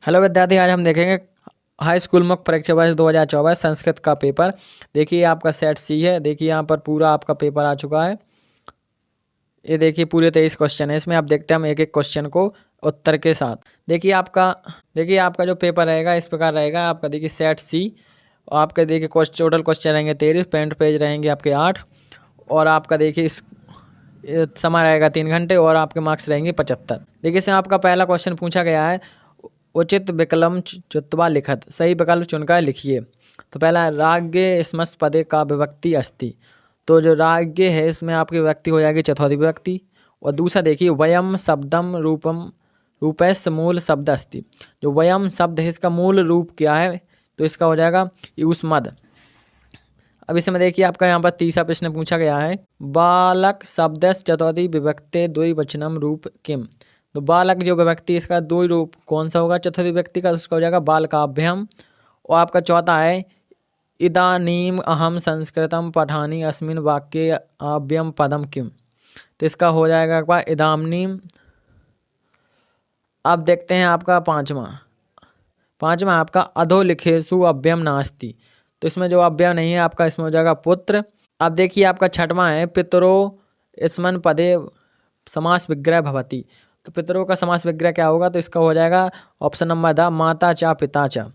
Hello विद्यार्थी, आज हम देखेंगे हाई स्कूल मुख्य परीक्षा वर्ष 2024 संस्कृत का पेपर। देखिए आपका सेट सी है। देखिए यहाँ पर पूरा आपका पेपर आ चुका है। ये देखिए पूरे 23 क्वेश्चन है। इसमें आप देखते हैं हम एक एक क्वेश्चन को उत्तर के साथ। देखिए आपका जो पेपर रहेगा इस प्रकार रहेगा। आपका देखिए सेट सी और आपके देखिए टोटल क्वेश्चन रहेंगे 23, पेंट पेज रहेंगे आपके 8 और आपका देखिए इस समय रहेगा 3 घंटे और आपके मार्क्स रहेंगे 75। देखिए इसमें आपका पहला क्वेश्चन पूछा गया है, उचित विकल्प चुत्वा लिखत, सही विकल्प चुनकर लिखिए। तो पहला राज्ञ स्मस् पदे का विभक्ति अस्ति। तो जो राज्ञ है इसमें आपकी विभक्ति हो जाएगी चतुर्थी विभक्ति। और दूसरा देखिए वयम शब्दम रूपस्य मूल शब्द अस्ति। जो वयम शब्द है इसका मूल रूप क्या है, तो इसका हो जाएगा युष्मद्। अब इसमें देखिए आपका यहाँ पर तीसरा प्रश्न पूछा गया है, बालक शब्दस्य चतुर्थी विभक्ते द्विवचनम रूप किम। तो बालक जो विभक्ति इसका दो रूप कौन सा होगा चतुर्थी विभक्ति का, उसका हो जाएगा बालकाभ्यम। और आपका चौथा है इदानीम अहम संस्कृतम पठानी अस्मिन वाक्ये आभ्यम पदम किम। तो इसका हो जाएगा आपका इदानीम। अब देखते हैं आपका पांचवा आपका अधोलिखेषु अभ्यम नास्ति। तो इसमें जो अभ्यम नहीं है आपका इसमें हो जाएगा पुत्र। अब देखिए आपका छठवां है पितरो स्मन पदे समास विग्रह भवति। तो पितरों का समास विग्रह क्या होगा, तो इसका हो जाएगा ऑप्शन नंबर द माता चा पिता चा।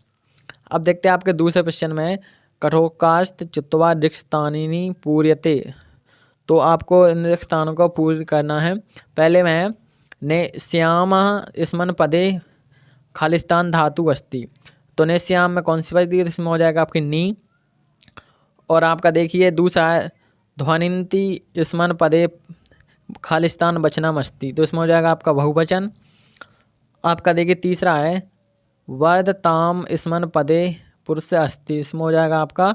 अब देखते हैं आपके दूसरे क्वेश्चन में कठोकास्त चित्वा रिक्स्थानी पूर्यते। तो आपको इन रिक्त स्थानों को पूर्ण करना है। पहले में ने श्याम स्मन पदे खालिस्तान धातु अस्ति। तो ने श्याम में कौन सी बचती है, इसमें हो जाएगा आपकी नी। और आपका देखिए दूसरा है ध्वनिंती स्मन पदे खालिस्तान वचनम अस्ति। तो इसमें हो जाएगा आपका बहुवचन। आपका देखिए तीसरा है वर्धताम स्मन पदे पुरुष अस्ति। इसमें हो जाएगा आपका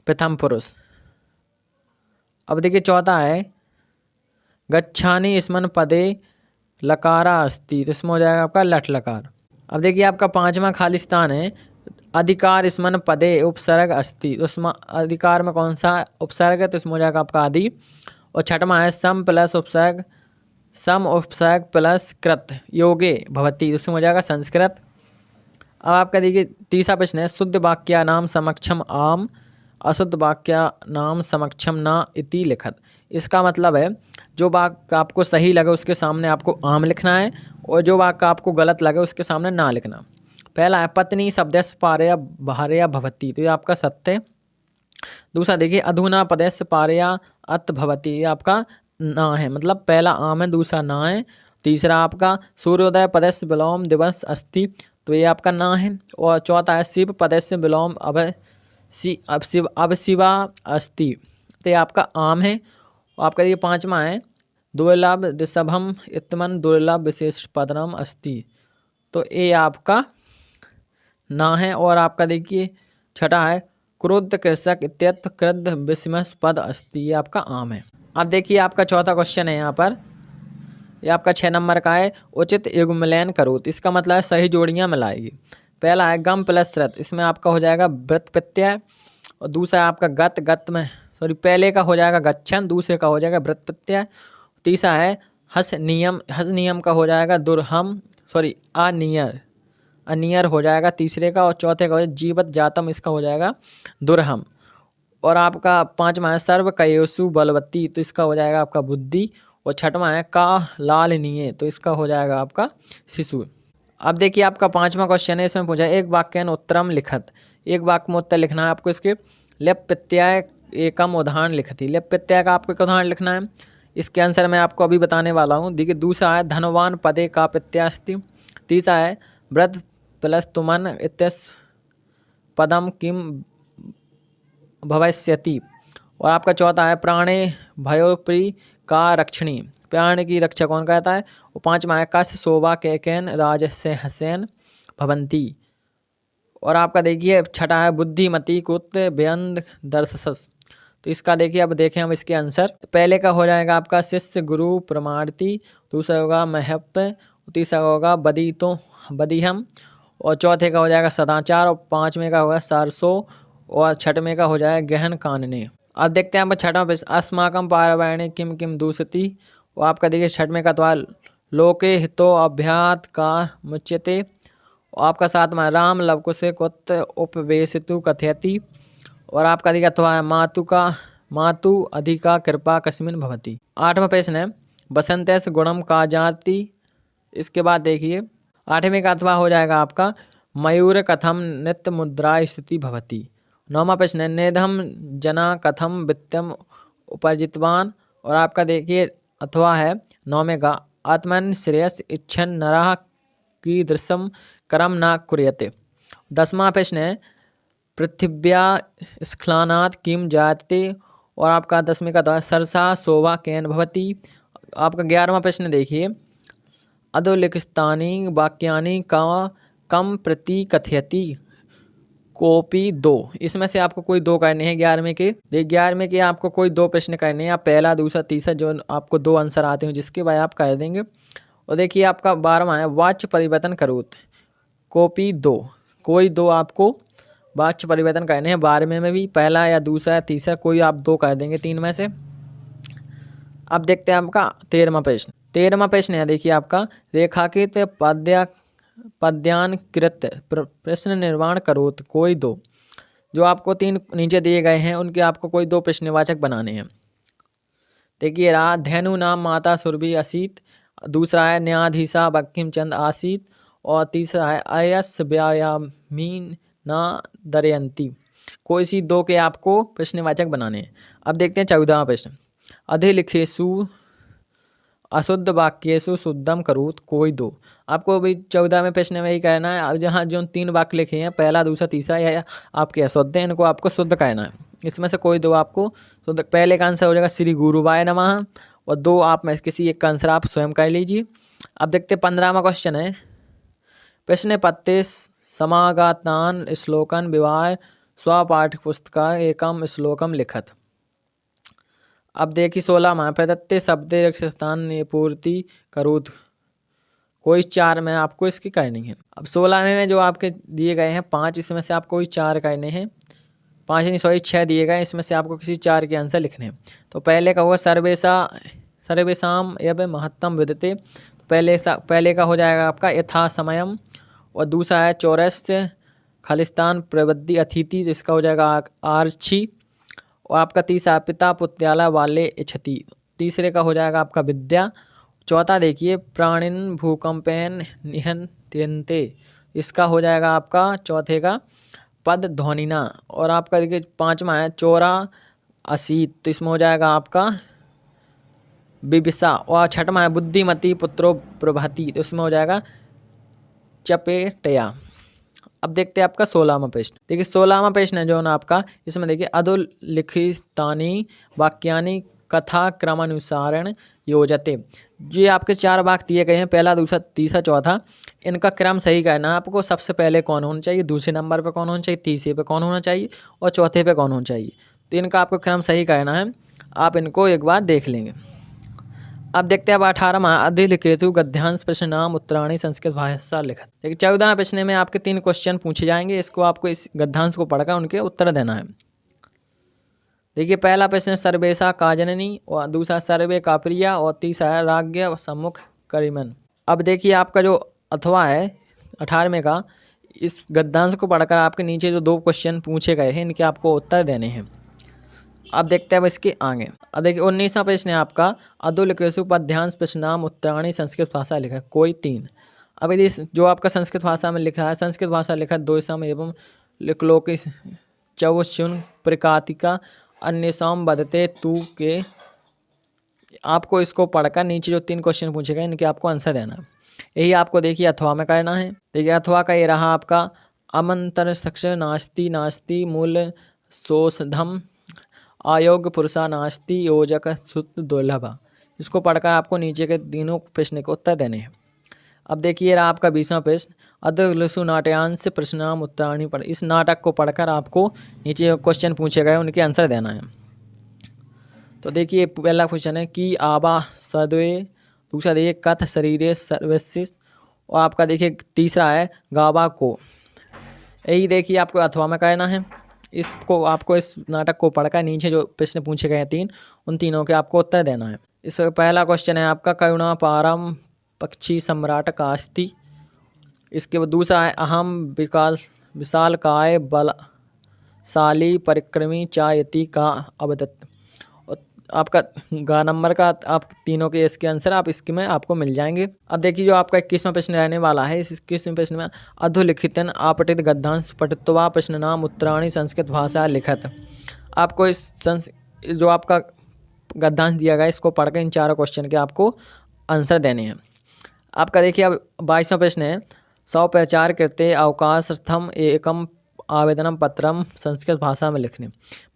प्रथम पुरुष। अब देखिए चौथा है गच्छानी स्मन पदे लकारा अस्ति। तो इसमें हो जाएगा आपका लट लकार। अब देखिए आपका पांचवा खालिस्तान है अधिकार स्मन पदे उपसर्ग अस्ति। तो उसमें अधिकार में कौन सा उपसर्ग है, तो इसमें हो जाएगा आपका आदि। और छठवां है सम उपसर्ग प्लस कृत योगे भवति। तो उसमें हो जाएगा संस्कृत। अब आपका देखिए तीसरा प्रश्न है शुद्ध वाक्या नाम समक्षम आम अशुद्ध वाक्या नाम समक्षम ना इति लिखत। इसका मतलब है जो वाक्य आपको सही लगे उसके सामने आपको आम लिखना है और जो वाक्य आपको गलत लगे उसके सामने ना लिखना। पहला है पत्नी शब्दस्य पारया भार्या भवति। तो ये आपका सत्य है। दूसरा देखिए अधुना पदस्य पारया अत भवति। ये आपका ना है, मतलब पहला आम है दूसरा ना है। तीसरा आपका सूर्योदय पदस्य विलोम दिवस अस्ति। तो ये आपका ना है। और चौथा है शिव पदस्य विलोम अब शिवा अस्ति। तो ये आपका आम है। और आपका ये पांचवा है दुर्लभ दिशभम इत्मन दुर्लभ विशेष पदनम अस्ति। तो ये आपका ना है। और आपका देखिए छठा है क्रुद्ध कृषक इत्यत्र क्रुद्ध विषमस पद अस्ति। ये आपका आम है। अब देखिए आपका चौथा क्वेश्चन है यहाँ पर, ये आपका 6 नंबर का है उचित युग्मलयन करो। तो इसका मतलब है सही जोड़ियाँ मिलाएगी। पहला है गम प्लस रत। इसमें आपका हो जाएगा व्रत प्रत्यय। और दूसरा है आपका गत में पहले का हो जाएगा गच्छन, दूसरे का हो जाएगा व्रत प्रत्यय। तीसरा है हस नियम का हो जाएगा दुर्हम अनियर हो जाएगा तीसरे का। और चौथे का हो जाएगा जीवत जातम, इसका हो जाएगा दुर्हम। और आपका पांचवा है सर्व कयसु बलवती। तो इसका हो जाएगा आपका बुद्धि। और छठवां है का लालनीय। तो इसका हो जाएगा आपका शिशु। अब देखिए आपका पांचवा क्वेश्चन है, इसमें पूछा एक वाक्यन उत्तरम लिखत। एक वाक्य में उत्तर लिखना है आपको। इसके लेप प्रत्यय एकम उदाहरण लिखती। लेप प्रत्यय का आपको एक उदाहरण लिखना है। इसके आंसर मैं आपको अभी बताने वाला हूँ। देखिए दूसरा है धनवान पदे का प्रत्यय अस्ति। तीसरा है व्रत प्लस तुमन इत्यस पदम किम भविष्यति। और आपका चौथा है प्राणे भयोप्री का रक्षणी। प्राण की रक्षा कौन कहता है। और पांचवा है कस शोभा कैकेन राजस्य हसैन भवंती। और आपका देखिए छठा है बुद्धिमती कुत व्यंद दर्शस। तो इसका देखिए अब देखें हम इसके आंसर। पहले का हो जाएगा आपका शिष्य गुरु प्रमाणती। दूसरा होगा महप। तीसरा होगा बदीहम। और चौथे का हो जाएगा सदाचार। और पांचवें का होगा सरसो। और छठवें का हो जाएगा गहन कानने। अब देखते हैं आप छठवां अस्माकम पारायणे किम किम दूसती। और आपका देखिए छठवें का तो लोके हितो अभ्यात का मुच्यते। और आपका 7वां राम लवकुशे कुत उपवेशितु कथयति। और आपका देखिए अथवा है मातु अधिका कृपा कस्मिन भवति। 8वां प्रश्न है बसंतस गुणम का जाति। इसके बाद देखिए 8वें का अथवा हो जाएगा आपका मयूर कथम नित्य मुद्रा स्थिति भवति। 9वां प्रश्न है नेधम जना कथम वित्तम उपार्जितवान। और आपका देखिए अथवा है 9वें का आत्मन श्रेयस इच्छन नरः की दृश्यम कर्म न कुर्यते। 10वां प्रश्न है पृथिव्या स्खलनात् किम जायते। और आपका 10वें का था सरसा शोभा केन भवति। आपका 11वां प्रश्न देखिए अधोलिखितानि वाक्यानि कम प्रति कथयति कॉपी 2। इसमें से आपको कोई 2 करने हैं 11वें के। 11वें के आपको कोई 2 प्रश्न करने हैं, आप पहला दूसरा तीसरा जो आपको 2 आंसर आते हैं जिसके बाद आप कर देंगे। और देखिए आपका 12वां है वाच्य परिवर्तन करोत कॉपी 2। कोई 2 आपको वाच्य परिवर्तन करने हैं 12वें में भी, पहला या दूसरा या तीसरा कोई आप 2 कर देंगे 3 में से। अब देखते हैं आपका 13वां प्रश्न। 13वां प्रश्न है देखिए आपका रेखाकृत पद्यान्कृत प्रश्न निर्माण करोत कोई 2। जो आपको 3 नीचे दिए गए हैं उनके आपको कोई 2 प्रश्नवाचक बनाने हैं। देखिए रहा धैनु नाम माता सुरभि असीत, दूसरा है न्यायाधीशा बंकिम चंद आसीत, और तीसरा है अयस व्यायामीन ना दरयंती। कोई सी 2 के आपको प्रश्नवाचक बनाने हैं। अब देखते हैं 14वां प्रश्न अधिलिखेषु अशुद्ध वाक्येषु शुद्धम करोत कोई 2। आपको भी 14वें प्रश्न में ही करना है। अब जहाँ जो 3 वाक्य लिखे हैं पहला दूसरा तीसरा या आपके अशुद्ध हैं इनको आपको शुद्ध करना है। इसमें से कोई 2 आपको शुद्ध। पहले का आंसर हो जाएगा श्री गुरुवाय नमः, और 2 आप में किसी एक का आंसर आप स्वयं कर लीजिए। अब देखते हैं 15वां क्वेश्चन है प्रश्न पत्ते समागतान श्लोकन विवाह स्वपाठ्य पुस्तका एकम श्लोकम लिखत। अब देखिए 16वां प्रदत्ते शब्द स्थान पूर्ति करोत कोई 4 में आपको इसकी करनी है। अब 16वें में जो आपके दिए गए हैं 5, इसमें से आपको कोई 4 करने हैं। 5 नहीं सॉरी 6 दिए गए, इसमें से आपको किसी 4 के आंसर लिखने हैं। तो पहले का होगा सर्वेशाम एवं महत्तम विदते। तो पहले का हो जाएगा आपका यथा समयम, और दूसरा है चौरस खालिस्तान प्रवृत्ति अतिथि, इसका हो जाएगा आर्ची। और आपका तीसरा पिता पुत्याला वाले इच्छति, तीसरे का हो जाएगा आपका विद्या। चौथा देखिए प्राणिन भूकंपेन निहंत्यन्ते, इसका हो जाएगा आपका चौथे का पद ध्वनिना। और आपका देखिए 5वां है चौरा असीत, तो इसमें हो जाएगा आपका विबिसा। और 6वां है बुद्धिमती पुत्रो प्रभाति, तो इसमें हो जाएगा चपेटया। अब देखते हैं आपका 16वां प्रश्न। देखिए 16वां प्रश्न है जो ना आपका, इसमें देखिए अधोलिखितानि वाक्यानि कथा क्रमानुसारण योजते। ये आपके 4 वाक्य दिए गए हैं, पहला दूसरा तीसरा चौथा, इनका क्रम सही करना है आपको। सबसे पहले कौन होना चाहिए, दूसरे नंबर पे कौन होना चाहिए, तीसरे पे कौन होना चाहिए, और चौथे पे कौन होना चाहिए। तो इनका आपको क्रम सही करना है, आप इनको एक बार देख लेंगे। अब देखते हैं अब 18वां अधिलिखितु गद्यांश प्रश्न नाम उत्तराणी संस्कृत भाषा लिखत। देखिए 14वें प्रश्न में आपके 3 क्वेश्चन पूछे जाएंगे, इसको आपको इस गद्यांश को पढ़कर उनके उत्तर देना है। देखिए पहला प्रश्न सर्वेशा का जननी, और दूसरा सर्वे का प्रिया, और तीसरा है राज्ञ सम्मुख करिमन। अब देखिए आपका जो अथवा है 18वें का, इस गद्यांश को पढ़कर आपके नीचे जो 2 क्वेश्चन पूछे गए हैं इनके आपको उत्तर देने हैं। अब देखते हैं अब इसके आगे। अब देखिए 19वां प्रश्न है आपका अधोलिखितु पद्यांश प्रश्न नाम उत्तराणी संस्कृत भाषा लिखा कोई 3। अब यदि जो आपका संस्कृत भाषा में लिखा है संस्कृत भाषा लिखा 2 एवं लिखलोकी चौशुन प्रकातिका अन्यसाम बदते तू के, आपको इसको पढ़कर नीचे जो 3 क्वेश्चन पूछे गए इनके आपको आंसर देना है। यही आपको देखिए अथवा में करना है। देखिए अथवा का ये रहा आपका अमंतर सक्ष नास्ति नास्ति मूल सोषधम अयोग्य पुरुषा नास्ति योजक शुद्ध दुर्लभ। इसको पढ़कर आपको नीचे के तीनों प्रश्न के उत्तर देने हैं। अब देखिए रहा आपका 20वां प्रश्न अधोलिखितु नाट्यांश प्रश्नाम उत्तराणी पढ़। इस नाटक को पढ़कर आपको नीचे जो क्वेश्चन पूछे गए उनके आंसर देना है। तो देखिए पहला क्वेश्चन है कि आबा सद्वे, दूसरा देखिए कथ शरीरे सर्वशिष, और आपका देखिए तीसरा है गावा को। यही देखिए आपको अथवा में करना है। इसको आपको इस नाटक को पढ़कर नीचे जो प्रश्न पूछे गए हैं 3, उन तीनों के आपको उत्तर देना है। इसका पहला क्वेश्चन है आपका करुणा पारम पक्षी सम्राट कास्ति। इसके बाद दूसरा है अहम विकास विशालकाय बलशाली परिक्रमी चायती का अवदत्त। आपका गा नंबर का आप तीनों के इसके आंसर आप इसके में आपको मिल जाएंगे। अब देखिए जो आपका 21वां प्रश्न रहने वाला है, इस 21वें प्रश्न में अधोलिखितन आपटित गद्यांश पठित्वा प्रश्न नाम उत्तराणी संस्कृत भाषा लिखत। आपको जो आपका गद्यांश दिया गया इसको पढ़ के इन चारों क्वेश्चन के आपको आंसर देने हैं। आपका देखिए अब 22वां प्रश्न है स्वप्रचार करते अवकाशर्थम एकम आवेदनम पत्रम संस्कृत भाषा में लिखने।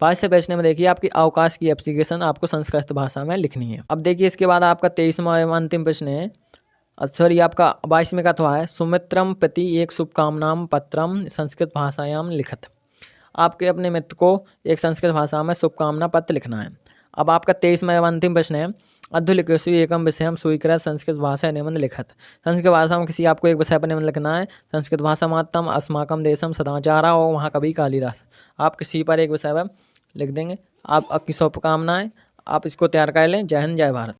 22वें प्रश्न में देखिए आपकी अवकाश की एप्लीकेशन आपको संस्कृत भाषा में लिखनी है। अब देखिए इसके बाद आपका 23वां अंतिम प्रश्न है, सॉरी आपका 22वें का तो है सुमित्रम प्रति एक शुभकामनाम पत्रम संस्कृत भाषायाम लिखत। आपके अपने मित्र को एक संस्कृत भाषा में शुभकामना पत्र लिखना है। अब आपका 23वां अंतिम प्रश्न है अधोलिखितु एकम विषयम स्वीकृत संस्कृत भाषा निबंध लिखत। संस्कृत भाषा में किसी आपको एक विषय पर निबंध लिखना है। संस्कृत भाषा मातम अस्माकम देशम सदाचारा और वहाँ कवि कालिदास। आप किसी पर एक विषय पर लिख देंगे। आप आपकी शुभकामनाएं, आप इसको तैयार कर लें। जय हिंद जय भारत।